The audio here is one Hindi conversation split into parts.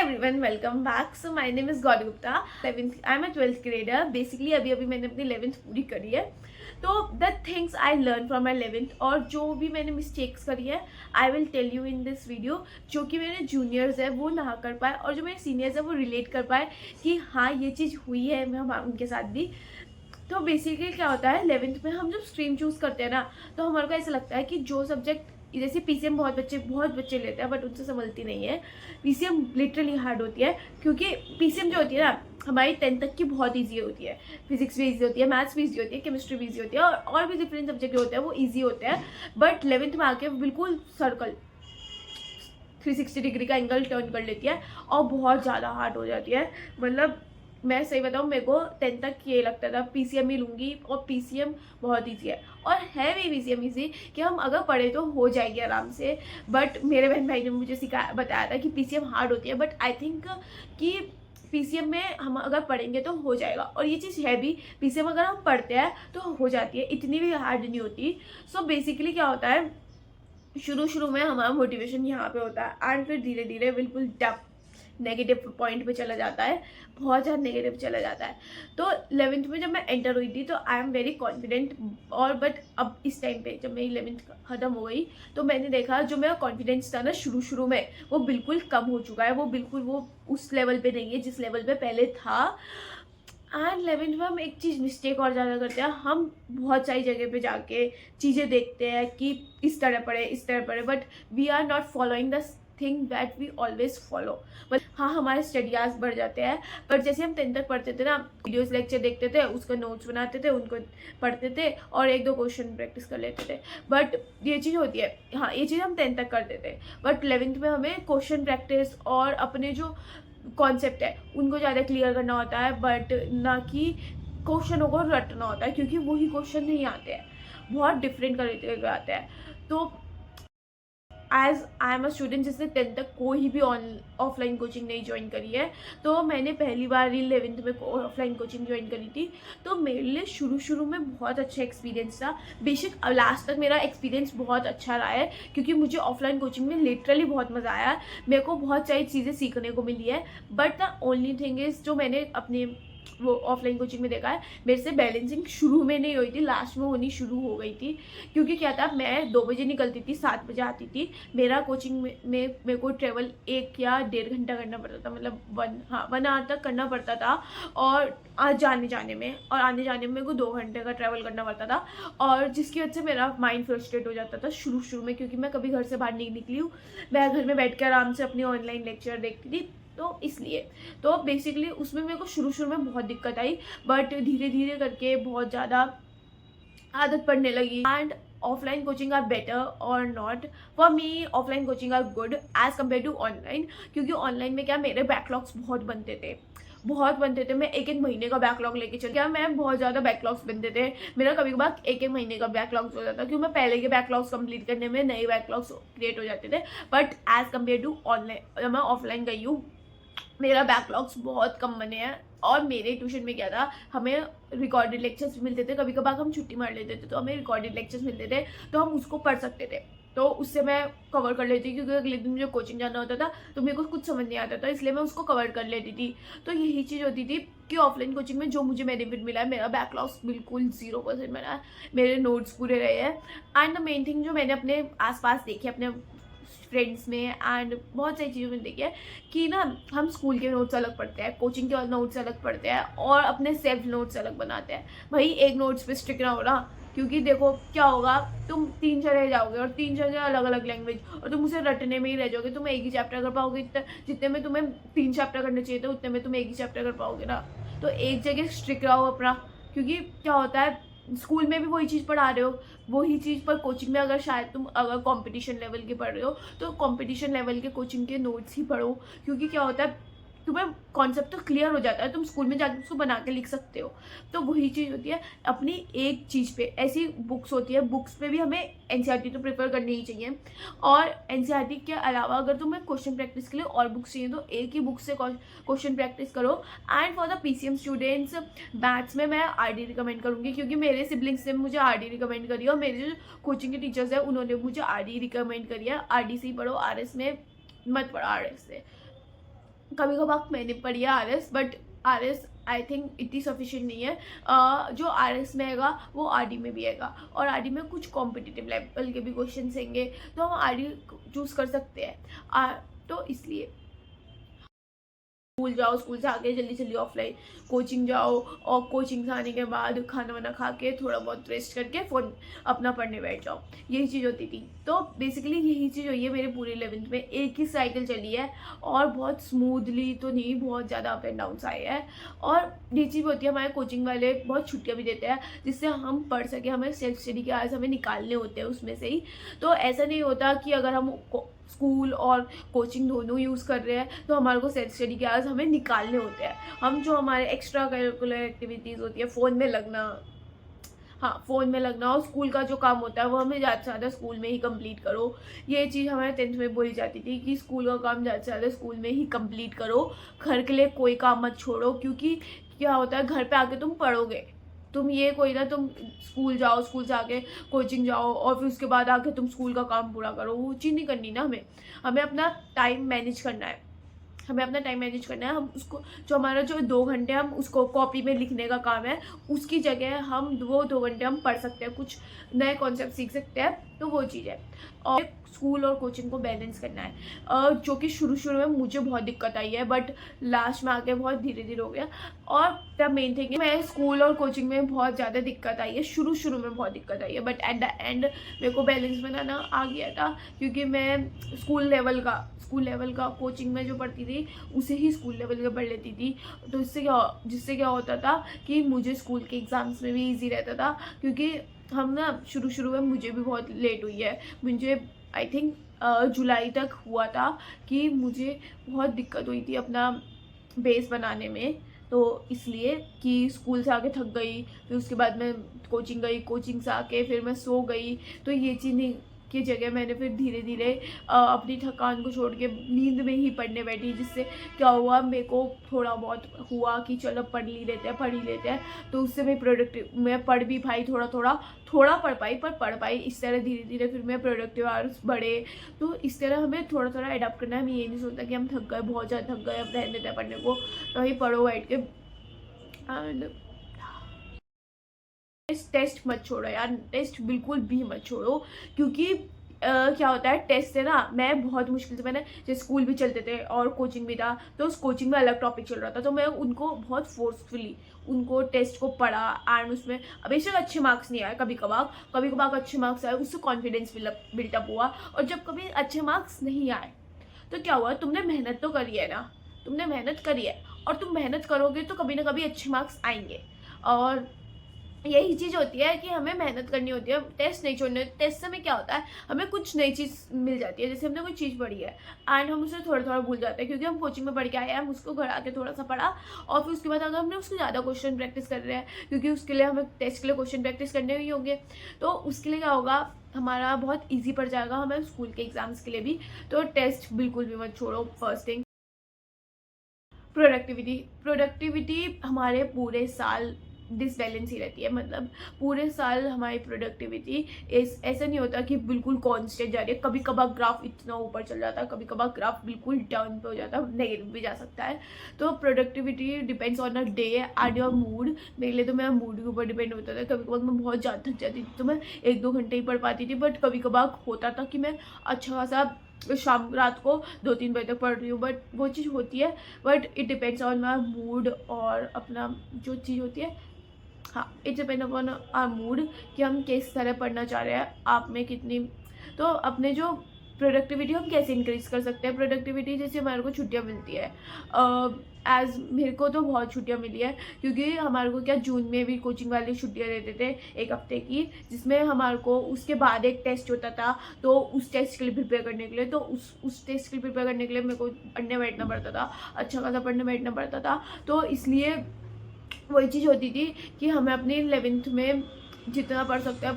everyone, welcome back. So my name is Gauri Gupta. 11th, I'm a 12th grader. Basically अभी मैंने अपनी 11th पूरी करी है. तो the things I learned from my 11th और जो भी मैंने mistakes करी है I will tell you in this video. जो कि मेरे juniors है वो ना कर पाए और जो मेरे seniors है वो relate कर पाए कि हाँ ये चीज़ हुई है मैं उनके साथ भी. तो बेसिकली क्या होता है 11th में हम जब स्ट्रीम चूज़ करते हैं ना तो हमारे को ऐसा लगता है कि जो सब्जेक्ट जैसे पीसीएम बहुत बच्चे लेते हैं बट उनसे संभलती नहीं है. पीसीएम लिटरली हार्ड होती है क्योंकि पीसीएम जो होती है ना हमारी 10th तक की बहुत इजी होती है. फिजिक्स भी इजी होती है, मैथ्स भी इजी होती है, केमिस्ट्री भी इजी होती है और भी डिफरेंट सब्जेक्ट होते हैं वो इजी होते हैं. बट 11th में आके बिल्कुल सर्कल 360 डिग्री का एंगल टर्न कर लेती है और बहुत ज़्यादा हार्ड हो जाती है. मतलब मैं सही बताऊँ मेरे को 10th तक ये लगता था पीसीएम ही लूँगी और पीसीएम बहुत ईजी है और है भी पीसीएम ईजी कि हम अगर पढ़े तो हो जाएगी आराम से. बट मेरे बहन भाई ने मुझे बताया था कि पीसीएम हार्ड होती है बट आई थिंक कि पीसीएम में हम अगर पढ़ेंगे तो हो जाएगा और ये चीज़ है भी. पीसीएम अगर हम पढ़ते हैं तो हो जाती है, इतनी भी हार्ड नहीं होती. सो बेसिकली क्या होता है शुरू में हमारा मोटिवेशन यहाँ पे होता है एंड फिर धीरे धीरे बिल्कुल डप नेगेटिव पॉइंट पे चला जाता है, बहुत ज़्यादा नेगेटिव चला जाता है. तो 11th में जब मैं एंटर हुई थी तो आई एम वेरी कॉन्फिडेंट और बट अब इस टाइम पे जब मेरी 11th ख़त्म हो गई तो मैंने देखा जो मेरा कॉन्फिडेंस था ना शुरू में वो बिल्कुल कम हो चुका है. वो बिल्कुल वो उस लेवल पे नहीं है जिस लेवल पे पहले था. एंड 11th में हम एक चीज़ मिस्टेक और ज़्यादा करते हैं, हम बहुत सारी जगह पे जाके चीज़ें देखते हैं कि इस तरह पढ़े but we are not following the thing that we always follow. But हाँ हमारे स्टडी आवर्स बढ़ जाते हैं बट जैसे हम 10th तक पढ़ते थे ना वीडियोस लेक्चर देखते थे, उसका नोट्स बनाते थे, उनको पढ़ते थे और एक दो क्वेश्चन प्रैक्टिस कर लेते थे. बट ये चीज़ होती है, हाँ ये चीज़ हम 10th तक करते थे बट 11th में हमें क्वेश्चन प्रैक्टिस और अपने जो कॉन्सेप्ट है उनको ज़्यादा क्लियर करना होता है बट ना कि क्वेश्चनों को रटना होता है क्योंकि वही क्वेश्चन नहीं आते हैं, बहुत डिफरेंट तरीके के आते हैं. तो as I am a student जिसने 10th तक कोई भी ऑफलाइन कोचिंग नहीं ज्वाइन करी है तो मैंने पहली बार ही 11th में ऑफलाइन कोचिंग ज्वाइन करी थी. तो मेरे लिए शुरू में बहुत अच्छा एक्सपीरियंस था. बेशक लास्ट तक मेरा एक्सपीरियंस बहुत अच्छा रहा है क्योंकि मुझे ऑफलाइन कोचिंग में लिटरली बहुत मज़ा आया. मेरे को बहुत सारी चीज़ें सीखने को मिली है but the only thing is जो मैंने अपने वो ऑफलाइन कोचिंग में देखा है मेरे से बैलेंसिंग शुरू में नहीं हुई थी, लास्ट में होनी शुरू हो गई थी. क्योंकि क्या था मैं 2 बजे निकलती थी, 7 बजे आती थी. मेरा कोचिंग में मेरे को ट्रेवल 1 या 1.5 घंटा करना पड़ता था, मतलब 1 आवर तक करना पड़ता था और जाने में और आने जाने में मेरे को 2 घंटे का ट्रैवल करना पड़ता था. और जिसकी वजह से मेरा माइंड फ्रस्ट्रेट हो जाता था शुरू में क्योंकि मैं कभी घर से बाहर नहीं निकली हूँ. मैं घर में बैठ कर आराम से अपनी ऑनलाइन लेक्चर देखती थी तो इसलिए. तो बेसिकली उसमें मेरे को शुरू में बहुत दिक्कत आई बट धीरे धीरे करके बहुत ज़्यादा आदत पड़ने लगी. And offline coaching are better or not for me. Offline coaching are good as compare to online क्योंकि ऑनलाइन में क्या मेरे बैकलॉग्स बहुत बनते थे. मैं एक महीने का बैकलॉग लेके चल गया. मैं बहुत ज़्यादा बैकलॉग्स बनते थे. मेरा कभी कभार एक महीने का बैकलॉग्स हो जाता क्योंकि मैं पहले के बैकलॉग्स कंप्लीट करने में नए बैकलॉग्स क्रिएट हो जाते थे. But as compare to online जब मैं ऑफलाइन गई हूँ मेरा बैकलॉग्स बहुत कम बने हैं. और मेरे ट्यूशन में क्या था हमें रिकॉर्डेड लेक्चर्स मिलते थे, कभी कभार हम छुट्टी मार लेते थे तो हमें रिकॉर्डेड लेक्चर्स मिलते थे तो हम उसको पढ़ सकते थे. तो उससे मैं कवर कर लेती क्योंकि अगले दिन मुझे कोचिंग जाना होता था तो मेरे को कुछ समझ नहीं आता था इसलिए मैं उसको कवर कर लेती थी. तो यही चीज़ होती थी कि ऑफलाइन कोचिंग में जो मुझे बेनिफिट मिला है मेरा बैकलॉग्स बिल्कुल 0% बना है, मेरे नोट्स पूरे रहे हैं. एंड द मेन थिंग जो मैंने अपने आसपास देखी अपने फ्रेंड्स में एंड बहुत सारी चीज़ों में देखी है कि ना हम स्कूल के नोट्स अलग पढ़ते हैं, कोचिंग के नोट्स अलग पढ़ते हैं और अपने सेल्फ नोट्स अलग बनाते हैं. भाई एक नोट्स पे स्टिक ना हो ना क्योंकि देखो क्या होगा तुम 3 जगह जाओगे और 3 जगह अलग अलग लैंग्वेज और तुम उसे रटने में ही रह जाओगे. तुम एक ही चैप्टर कर पाओगे जितने में तुम्हें 3 चैप्टर करने चाहिए थे उतने में तुम एक ही चैप्टर कर पाओगे ना. तो एक जगह स्ट्रिक रहो अपना क्योंकि क्या होता है स्कूल में भी वही चीज़ पढ़ा रहे हो वही चीज़ पर कोचिंग में अगर शायद तुम अगर कंपटीशन लेवल के पढ़ रहे हो तो कंपटीशन लेवल के कोचिंग के नोट्स ही पढ़ो क्योंकि क्या होता है तुम्हें कॉन्सेप्ट तो क्लियर हो जाता है, तुम स्कूल में जाकर उसको बना के लिख सकते हो. तो वही चीज़ होती है अपनी एक चीज़ पे. ऐसी बुक्स होती है, बुक्स पे भी हमें एनसीईआरटी तो प्रेफर करनी ही चाहिए और एनसीईआरटी के अलावा अगर तुम्हें क्वेश्चन प्रैक्टिस के लिए और बुक्स चाहिए तो एक ही बुक से क्वेश्चन प्रैक्टिस करो. And for the PCM students maths में मैं आरडी रिकमेंड करूँगी क्योंकि मेरे सिबलिंग्स ने मुझे आरडी रिकमेंड करी है और मेरे जो कोचिंग के टीचर्स हैं उन्होंने मुझे आरडी रिकमेंड करी है. आरडी से ही पढ़ो, आरएस में मत पढ़ो. आरएस से कभी कभार मैंने पढ़ी है RS, but RS I think इतनी सफिशिएंट नहीं है। जो RS में आएगा वो RD में भी आएगा, और RD में कुछ कॉम्पिटिटिव लेवल के भी क्वेश्चन होंगे, तो हम RD चूज़ कर सकते हैं। तो इसलिए स्कूल जाओ, स्कूल से आके जल्दी जल्दी ऑफलाइन कोचिंग जाओ, और कोचिंग से आने के बाद खाना वाना खा के थोड़ा बहुत रेस्ट करके फ़ोन अपना पढ़ने बैठ जाओ, यही चीज़ होती थी। तो बेसिकली यही चीज़ हुई है मेरे पूरे 11th में, एक ही साइकिल चली है, और बहुत स्मूथली तो नहीं, बहुत ज़्यादा अप एंड डाउन आए हैं। और ये चीज़ होती है, हमारे कोचिंग वाले बहुत छुट्टियाँ भी देते हैं जिससे हम पढ़ सकें, हमें सेल्फ स्टडी के आज हमें निकालने होते हैं उसमें से ही। तो ऐसा नहीं होता कि अगर हम स्कूल और कोचिंग दोनों यूज़ कर रहे हैं तो हमारे को सेल्फ स्टडी के आज हमें निकालने होते हैं। हम जो हमारे एक्स्ट्रा करिकुलर एक्टिविटीज़ होती है, फ़ोन में लगना, हाँ फ़ोन में लगना, और स्कूल का जो काम होता है वो हमें ज़्यादा से ज़्यादा स्कूल में ही कंप्लीट करो। ये चीज़ हमारे 10th में बोली जाती थी कि स्कूल का काम ज़्यादा से ज़्यादा स्कूल में ही कंप्लीट करो, घर के लिए कोई काम मत छोड़ो। क्योंकि क्या होता है, घर पे आके तुम पढ़ोगे, तुम ये कोई ना तुम स्कूल जाओ, स्कूल से आके कोचिंग जाओ, और फिर उसके बाद आके तुम स्कूल का काम पूरा करो, वो चीज़ नहीं करनी ना। हमें अपना टाइम मैनेज करना है, हमें अपना टाइम मैनेज करना है। हम उसको जो हमारा जो 2 घंटे हम उसको कॉपी में लिखने का काम है, उसकी जगह हम वो 2 घंटे हम पढ़ सकते हैं, कुछ नए कॉन्सेप्ट सीख सकते हैं, तो वो चीज़ है। और स्कूल और कोचिंग को बैलेंस करना है, जो कि शुरू शुरू में मुझे बहुत दिक्कत आई है, बट लास्ट में आके बहुत धीरे धीरे हो गया। और द मेन थिंग, मैं स्कूल और कोचिंग में बहुत ज़्यादा दिक्कत आई है, शुरू शुरू में बहुत दिक्कत आई है, बट एट द एंड मेरे को बैलेंस बनाना आ गया था। क्योंकि मैं स्कूल लेवल का कोचिंग में जो पढ़ती थी उसे ही स्कूल लेवल का पढ़ लेती थी। तो जिससे क्या होता था कि मुझे स्कूल के एग्ज़ाम्स में भी ईजी रहता था। क्योंकि हम ना शुरू में मुझे भी बहुत लेट हुई है, मुझे आई थिंक जुलाई तक हुआ था कि मुझे बहुत दिक्कत हुई थी अपना बेस बनाने में। तो इसलिए कि स्कूल से आके थक गई, फिर उसके बाद मैं कोचिंग गई, कोचिंग से आके फिर मैं सो गई। तो ये चीज़ नहीं की जगह मैंने फिर धीरे धीरे अपनी थकान को छोड़ के नींद में ही पढ़ने बैठी, जिससे क्या हुआ, मेरे को थोड़ा बहुत हुआ कि चलो पढ़ ही लेते हैं। तो उससे मैं पढ़ भी पाई, थोड़ा पढ़ पाई, पर पढ़ पाई। इस तरह धीरे धीरे फिर मैं प्रोडक्टिव आवर्स बढ़े। तो इस तरह हमें थोड़ा अडॉप्ट करना है। हमें ये नहीं सोचता कि हम थक गए, बहुत ज़्यादा थक गए, अब रहने देते हैं पढ़ने को, तो वही पढ़ो बैठ के। एंड टेस्ट मत छोड़ो यार, टेस्ट बिल्कुल भी मत छोड़ो। क्योंकि क्या होता है, टेस्ट से ना मैं बहुत मुश्किल से, मैंने जैसे स्कूल भी चलते थे और कोचिंग भी था, तो उस कोचिंग में अलग टॉपिक चल रहा था, तो मैं उनको बहुत फोर्सफुली उनको टेस्ट को पढ़ा। एंड उसमें बेशक अच्छे मार्क्स नहीं आए, कभी कभार अच्छे मार्क्स आए, उससे कॉन्फिडेंस बिल्टअप हुआ। और जब कभी अच्छे मार्क्स नहीं आए तो क्या हुआ, तुमने मेहनत तो करी है ना, तुमने मेहनत करी है, और तुम मेहनत करोगे तो कभी ना कभी अच्छे मार्क्स आएंगे। और यही चीज़ होती है कि हमें मेहनत करनी होती है, टेस्ट नहीं छोड़ने। टेस्ट से हमें क्या होता है, हमें कुछ नई चीज़ मिल जाती है। जैसे हमने कोई चीज़ पढ़ी है एंड हम उसे थोड़ा भूल जाते हैं, क्योंकि हम कोचिंग में पढ़ के आए हैं, हम उसको घर आके थोड़ा सा पढ़ा, और फिर उसके बाद अगर हमने उसको ज़्यादा क्वेश्चन प्रैक्टिस कर रहे हैं, क्योंकि उसके लिए हमें टेस्ट के लिए क्वेश्चन प्रैक्टिस करने ही होंगे, तो उसके लिए क्या होगा, हमारा बहुत ईजी पड़ जाएगा हमें स्कूल के एग्ज़ाम्स के लिए भी। तो टेस्ट बिल्कुल भी मत छोड़ो। फर्स्ट थिंग प्रोडक्टिविटी हमारे पूरे साल डिसबैलेंस ही रहती है। मतलब पूरे साल हमारी प्रोडक्टिविटी ऐसा नहीं होता कि बिल्कुल कांस्टेंट जा रही है। कभी कभार ग्राफ इतना ऊपर चल जाता है, कभी कभार ग्राफ बिल्कुल डाउन पे हो जाता है, नेगेटिव भी जा सकता है। तो productivity depends on a day and your mood. मेरे लिए तो मेरा मूड के ऊपर डिपेंड होता था। कभी कभार मैं बहुत ज़्यादा थक जाती थी तो मैं 1-2 घंटे ही पढ़ पाती थी, बट कभी कभार होता था कि मैं अच्छा खासा रात को 2-3 बजे तक पढ़ रही हूँ। बट वो चीज़ होती है, but it depends on my mood और अपना जो चीज़ होती है, हाँ, it depend upon our mood कि हम किस तरह पढ़ना चाह रहे हैं, आप में कितनी। तो अपने जो प्रोडक्टिविटी हम कैसे इंक्रीज़ कर सकते हैं। प्रोडक्टिविटी जैसे हमारे को छुट्टियाँ मिलती है, एज मेरे को तो बहुत छुट्टियाँ मिली है, क्योंकि हमारे को क्या जून में भी कोचिंग वाले छुट्टियाँ देते थे 1 हफ्ते की, जिसमें हमारे को उसके बाद एक टेस्ट होता था। तो उस टेस्ट के लिए प्रिपेयर करने के लिए, तो उस टेस्ट के लिए प्रिपेयर करने के लिए मेरे को पढ़ने बैठना पड़ता था, अच्छा खासा पढ़ने बैठना पड़ता था। तो इसलिए वही चीज़ होती थी कि हमें अपनी 11th में जितना पढ़ सकते हैं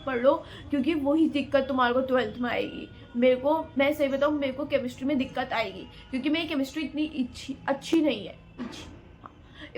पढ़ लो, क्योंकि वही दिक्कत तुम्हारे को 12th में आएगी। मैं सही बताऊँ, मेरे को केमिस्ट्री में दिक्कत आएगी, क्योंकि मेरी केमिस्ट्री इतनी अच्छी नहीं है। हाँ,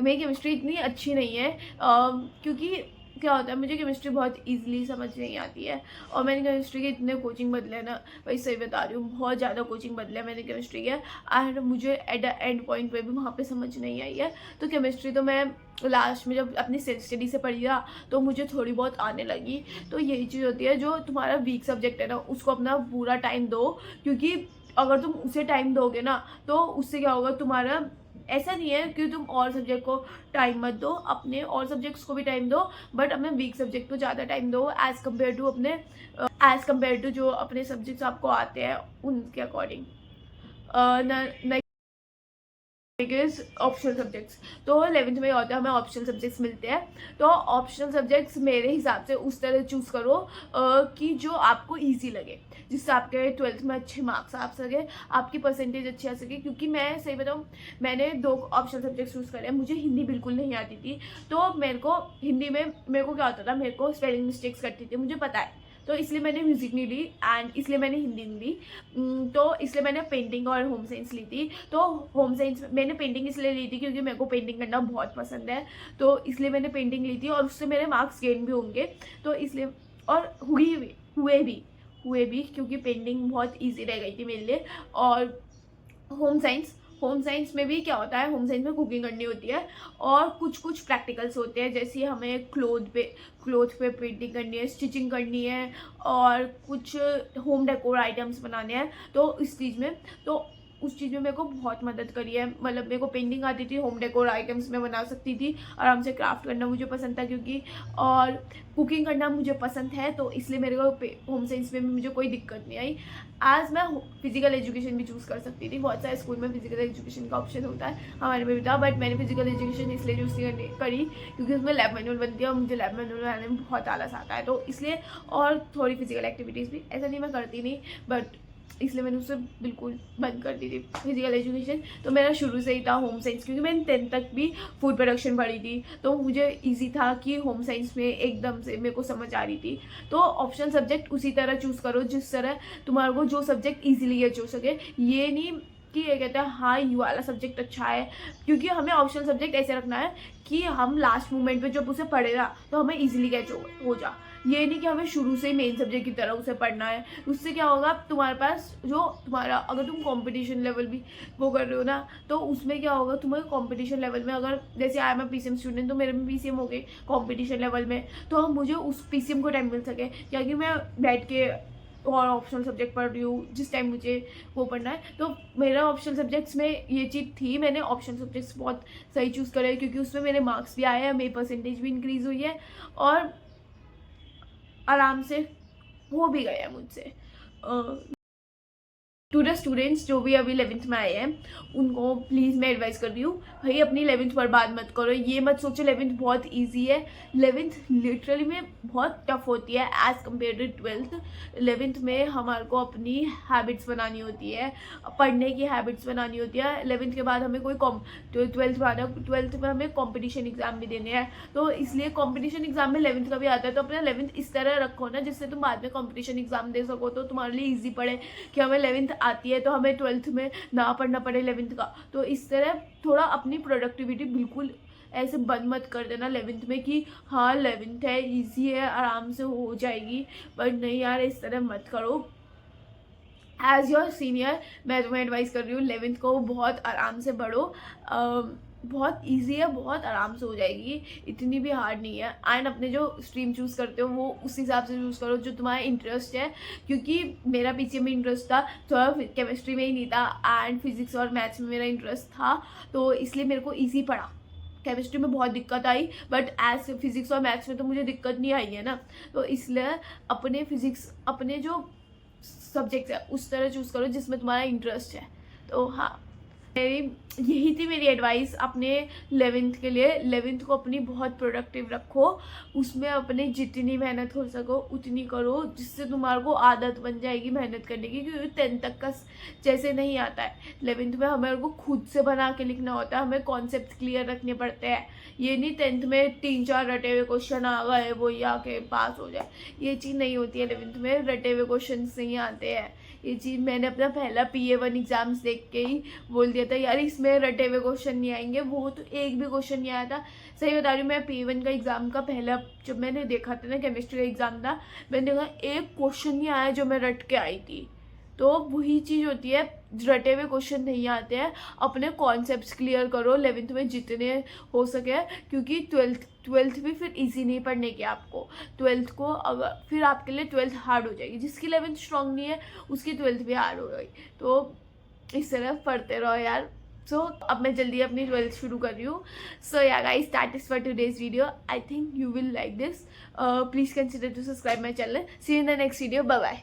मेरी केमिस्ट्री इतनी अच्छी नहीं है, क्योंकि क्या होता है, मुझे केमिस्ट्री बहुत इजीली समझ नहीं आती है। और मैंने केमिस्ट्री के इतने कोचिंग बदले ना, भाई सही बता रही हूँ, बहुत ज़्यादा कोचिंग बदले मैंने केमिस्ट्री के, एंड मुझे एट द एंड पॉइंट पे भी वहाँ पे समझ नहीं आई है। तो केमिस्ट्री तो मैं लास्ट में जब अपनी सेल्फ स्टडी से पढ़ी ना, तो मुझे थोड़ी बहुत आने लगी। तो यही चीज़ होती है, जो तुम्हारा वीक सब्जेक्ट है ना, उसको अपना पूरा टाइम दो, क्योंकि अगर तुम उसे टाइम दोगे ना, तो उससे क्या होगा, तुम्हारा ऐसा नहीं है कि तुम और सब्जेक्ट को टाइम मत दो, अपने और सब्जेक्ट्स को भी टाइम दो, बट अपने वीक सब्जेक्ट को ज़्यादा टाइम दो एज़ कम्पेयर टू जो अपने सब्जेक्ट्स आपको आते हैं उनके अकॉर्डिंग। ऑप्शनल सब्जेक्ट्स, तो 11th में होता है, हमें ऑप्शनल सब्जेक्ट्स मिलते हैं। तो ऑप्शनल सब्जेक्ट्स मेरे हिसाब से उस तरह चूज़ करो कि जो आपको इजी लगे, जिससे आपके 12th में अच्छे मार्क्स आ सके, आपकी परसेंटेज अच्छी आ सके। क्योंकि मैं सही बताऊँ, मैंने 2 ऑप्शनल सब्जेक्ट्स चूज़ करे, मुझे हिंदी बिल्कुल नहीं आती थी। तो मेरे को हिंदी में मेरे को क्या होता था, मेरे को स्पेलिंग मिस्टेक्स करती थी, मुझे पता है। तो इसलिए मैंने म्यूज़िक नहीं ली, एंड इसलिए मैंने हिंदी नहीं ली। तो इसलिए मैंने पेंटिंग और होम साइंस ली थी। तो होम साइंस मैंने पेंटिंग इसलिए ली थी क्योंकि मेरे को पेंटिंग करना बहुत पसंद है, तो इसलिए मैंने पेंटिंग ली थी, और उससे मेरे मार्क्स गेन भी होंगे। तो इसलिए, और हुए भी क्योंकि पेंटिंग बहुत ईजी रह गई थी मेरे लिए। और होम साइंस में भी क्या होता है, होम साइंस में कुकिंग करनी होती है, और कुछ प्रैक्टिकल्स होते हैं, जैसे हमें क्लोथ पे पेंटिंग करनी है, स्टिचिंग करनी है, और कुछ होम डेकोर आइटम्स बनाने हैं। तो उस चीज़ में मेरे को बहुत मदद करी है। मतलब मेरे को पेंटिंग आती थी, होम डेकोर आइटम्स मैं बना सकती थी, आराम से क्राफ्ट करना मुझे पसंद था क्योंकि, और कुकिंग करना मुझे पसंद है, तो इसलिए मेरे को होम साइंस में भी मुझे कोई दिक्कत नहीं आई। आज मैं फिजिकल एजुकेशन भी चूज़ कर सकती थी, बहुत सारे स्कूल में फिजिकल एजुकेशन का ऑप्शन होता है, हमारे में भी था, बट मैंने फिजिकल एजुकेशन इसलिए चूज़ करी क्योंकि उसमें लैब मैनुअल बनती है, और मुझे लैब मैनुअल बनाने में बहुत आलस आता है, तो इसलिए। और थोड़ी फिजिकल एक्टिविटीज़ भी, ऐसा नहीं मैं करती नहीं, बट इसलिए मैंने उससे बिल्कुल बंद कर दी थी फिजिकल एजुकेशन। तो मेरा शुरू से ही था होम साइंस, क्योंकि मैंने 10th तक भी फूड प्रोडक्शन पढ़ी थी, तो मुझे इजी था कि होम साइंस में एकदम से मेरे को समझ आ रही थी। तो ऑप्शनल सब्जेक्ट उसी तरह चूज़ करो जिस तरह तुम्हारे को जो सब्जेक्ट ईजिली हो सके। ये नहीं कि ये कहता है हाँ ये वाला सब्जेक्ट अच्छा है, क्योंकि हमें ऑप्शनल सब्जेक्ट ऐसे रखना है कि हम लास्ट मोमेंट पे जब उसे पढ़े ना, तो हमें इजीली कैच हो जा। ये नहीं कि हमें शुरू से ही मेन सब्जेक्ट की तरह उसे पढ़ना है। उससे क्या होगा, तुम्हारे पास जो तुम्हारा, अगर तुम कंपटीशन लेवल भी वो कर रहे हो ना, तो उसमें क्या होगा, तुम्हें कंपटीशन लेवल में, अगर जैसे आई एम पीसीएम स्टूडेंट, तो मेरे में पीसीएम हो गए कंपटीशन लेवल में, तो मुझे उस पीसीएम को टाइम मिल सके, क्योंकि मैं बैठ के और ऑप्शनल सब्जेक्ट पढ़ रही हूँ जिस टाइम मुझे वो पढ़ना है। तो मेरा ऑप्शनल सब्जेक्ट्स में ये चीज़ थी, मैंने ऑप्शनल सब्जेक्ट्स बहुत सही चूज़ करे, क्योंकि उसमें मेरे मार्क्स भी आए हैं, मेरी परसेंटेज भी इंक्रीज़ हुई है, और आराम से हो भी गया मुझसे। टू द स्टूडेंट्स जो भी अभी 11th में आए हैं, उनको प्लीज़ मैं एडवाइस कर रही हूँ, भाई अपनी 11th बर्बाद मत करो। ये मत सोचो 11th बहुत इजी है, 11th लिटरली में बहुत टफ होती है as compare to 12th। 11th में हमारे को अपनी हैबिट्स बनानी होती है, पढ़ने की हैबिट्स बनानी होती है। 11th के बाद हमें कोई 12th में हमें कॉम्पिटिशन एग्ज़ाम भी देने हैं, तो इसलिए कॉम्पिटिशन एग्ज़ाम में 11th का भी आता है। तो अपना 11th इस तरह रखो ना, जिससे तुम बाद में कॉम्पिटिशन एग्ज़ाम दे सको, तो तुम्हारे लिए ईजी पड़े कि हमें 11th आती है तो हमें 12th में ना पढ़ना पड़े 11th का। तो इस तरह थोड़ा अपनी प्रोडक्टिविटी बिल्कुल ऐसे बंद मत कर देना 11th में कि हाँ 11th है, इजी है, आराम से हो जाएगी, बट नहीं यार, इस तरह मत करो। एज योर सीनियर मैं तुम्हें एडवाइस कर रही हूँ, 11th को बहुत आराम से पढ़ो, बहुत इजी है, बहुत आराम से हो जाएगी, इतनी भी हार्ड नहीं है। एंड अपने जो स्ट्रीम चूज़ करते हो वो उस हिसाब से चूज़ करो जो तुम्हारा इंटरेस्ट है, क्योंकि मेरा पीसीएम में इंटरेस्ट था, थोड़ा केमिस्ट्री में ही नहीं था, एंड फिजिक्स और मैथ्स में मेरा इंटरेस्ट था, तो इसलिए मेरे को ईजी पड़ा। केमिस्ट्री में बहुत दिक्कत आई, बट एज फिजिक्स और मैथ्स में तो मुझे दिक्कत नहीं आई है ना, तो इसलिए अपने जो सब्जेक्ट्स है उस तरह चूज़ करो जिसमें तुम्हारा इंटरेस्ट है। तो हाँ, यही थी मेरी एडवाइस अपने 11th के लिए। 11th को अपनी बहुत प्रोडक्टिव रखो, उसमें अपने जितनी मेहनत हो सको उतनी करो, जिससे तुम्हारे को आदत बन जाएगी मेहनत करने की, क्योंकि 10th तक का जैसे नहीं आता है। 11th में हमें को खुद से बना के लिखना होता है, हमें कॉन्सेप्ट क्लियर रखने पड़ते हैं। ये नहीं 10th में 3-4 रटे हुए क्वेश्चन आ गए वो आके पास हो जाए, ये चीज़ नहीं होती है। 11th में रटे हुए क्वेश्चन नहीं आते हैं, ये चीज़ मैंने अपना पहला PA1 एग्ज़ाम्स देख के ही बोल दिया था यार इसमें रटे हुए क्वेश्चन नहीं आएंगे, वो तो एक भी क्वेश्चन नहीं आया था। सही बता रही हूँ, मैं PA1 का एग्ज़ाम का पहला जब मैंने देखा था ना, केमिस्ट्री का एग्ज़ाम था, मैंने देखा एक क्वेश्चन नहीं आया जो मैं रट के आई थी। तो वही चीज़ होती है, रटे हुए क्वेश्चन नहीं आते हैं, अपने कॉन्सेप्ट्स क्लियर करो 11th में जितने हो सके, क्योंकि ट्वेल्थ भी फिर इजी नहीं पढ़ने की आपको। 12th को अगर फिर आपके लिए 12th हार्ड हो जाएगी, जिसकी 11th स्ट्रॉन्ग नहीं है उसकी 12th भी हार्ड हो जाएगी। तो इस तरह पढ़ते रहो यार। सो अब मैं जल्दी अपनी 12th शुरू कर रही हूँ। So yeah guys, that is for today's video. I think you will like this. Please consider to subscribe my channel. See you in the next video. Bye bye.